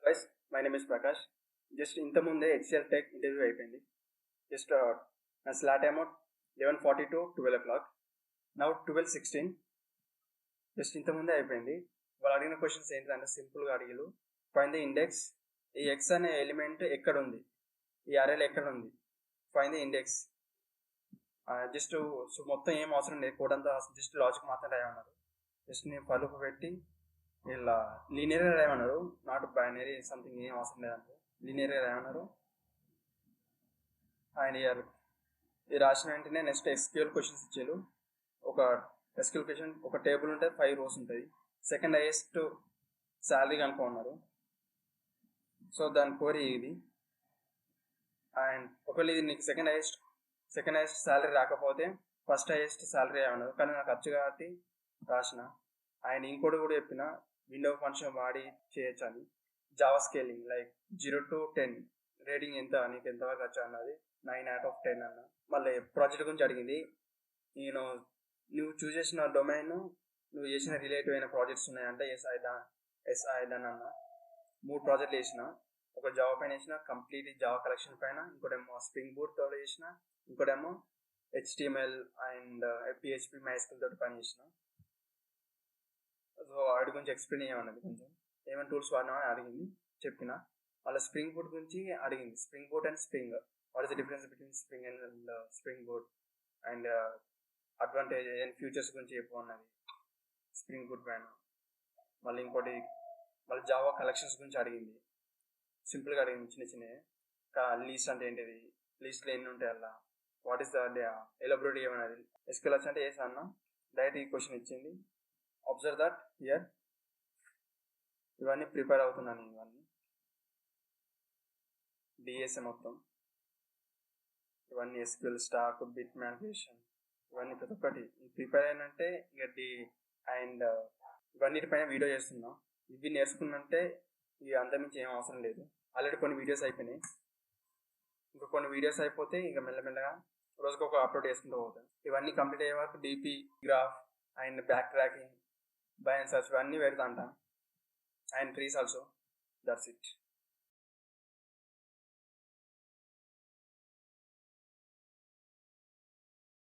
Guys, my name is Prakash. Just ఇంతకుముందే HCl tech interview అయిపోయింది. Just నా స్లాట్ ఏమో 11:40 to 12 o'clock. నౌ 12:16. జస్ట్ ఇంతకుముందే అయిపోయింది. వాళ్ళు అడిగిన క్వశ్చన్స్ ఏంటంటే సింపుల్గా అడిగిలు. Find the index. ఈ ఎక్స్ అనే ఎలిమెంట్ ఎక్కడ ఉంది, ఈ అరేలో ఎక్కడ ఉంది, find the index. Just so మొత్తం ఏం అవసరం లేదు, కోడ్ అంతా జస్ట్ లాజిక్ మాత్రం రాయమన్నారు. జస్ట్ నేను పలుపు పెట్టి ఇలా లీనియర్గా రాయమన్నారు, నాట్ బైనరీ సంథింగ్, ఏం అవసరం లేదంటే లీనియర్గా రాయమన్నారు. అండ్ ఇయర్ ఇది రాసిన వెంటనే నెక్స్ట్ ఎస్క్యూఎల్ క్వశ్చన్స్ ఇచ్చారు. ఒక ఎస్క్యూఎల్ క్వశ్చన్, ఒక టేబుల్ ఉంటుంది, 5 rows ఉంటుంది. సెకండ్ హైయెస్ట్ శాలరీ కనుక్కున్నారు. సో దాని కోరి ఇది. అండ్ ఒకవేళ ఇది నీకు సెకండ్ హైయెస్ట్ శాలరీ రాకపోతే ఫస్ట్ హైయెస్ట్ శాలరీ ఏమన్నారు, కానీ నాకు ఖర్చు కాబట్టి రాసిన. అండ్ ఇంకోటి కూడా చెప్పిన, విండో ఫంక్షన్ వాడి చేయొచ్చు అని. Java scaling like 0 to 10 rating ఎంత, నీకు ఎంతవరకు వచ్చా అన్నది 9 out of 10 అన్న. మళ్ళీ ప్రాజెక్ట్ గురించి అడిగింది. నువ్వు చూస్ చేసిన డొమైన్, నువ్వు చేసిన రిలేటివ్ అయిన ప్రాజెక్ట్స్ ఉన్నాయంటే ఎస్ ఐదన్ అన్న. 3 ప్రాజెక్టులు చేసిన. ఒక జావా పైన చేసిన, కంప్లీట్ జావా కలెక్షన్ పైన, ఇంకోటేమో స్ప్రింగ్ బూట్ తోటి చేసిన, ఇంకోటేమో HTML అండ్ PHP MySQL తోటి పని చేసిన. సో వాటి గురించి ఎక్స్ప్లెయిన్ చేయమన్నది, కొంచెం ఏమైనా టూల్స్ వాడినామని అడిగింది, చెప్పిన. వాళ్ళ స్ప్రింగ్ బూట్ గురించి అడిగింది. Spring boot and spring, what is the difference between spring and spring boot, and advantage and futures గురించి చెప్పు అన్నది స్ప్రింగ్ బూట్ పైన. మళ్ళీ ఇంకోటి, మళ్ళీ జావా కలెక్షన్స్ గురించి అడిగింది. సింపుల్గా అడిగింది, చిన్న చిన్నవి. లీస్ట్ అంటే ఏంటిది, లీస్ట్లో ఎన్ని ఉంటాయి అలా, వాట్ ఈస్ ద ఎలబొరేట్ ఏమన్నది. ఎస్క్యూఎల్ అంటే ఏసా అన్న. డైరెక్ట్ ఈ క్వశ్చన్ ఇచ్చింది. Observe that here. ఇవన్నీ ప్రిపేర్ అవుతున్నాను, ఇవన్నీ డిఎస్ఏ మొత్తం, ఇవన్నీ ఎస్క్యూఎల్ స్టాక్, బిట్ మ్యానిపులేషన్, ఇవన్నీ ప్రతి ఒక్కటి ప్రిపేర్ అయినంటే ఇక అండ్ ఇవన్నిటిపైన వీడియో చేస్తున్నాం. ఇవి నేర్చుకున్నంటే ఇక అంతమించి ఏం అవసరం లేదు. ఆల్రెడీ కొన్ని వీడియోస్ అయిపోయినాయి, ఇంకా కొన్ని వీడియోస్ అయిపోతే ఇక మెల్లమెల్లగా రోజుకు ఒక అప్లోడ్ చేసుకుంటూ పోతాం. ఇవన్నీ కంప్లీట్ అయ్యే వరకు DP, graph and back tracking, by and search ఇవన్నీ పెడతా అంట. And trees also. That's it.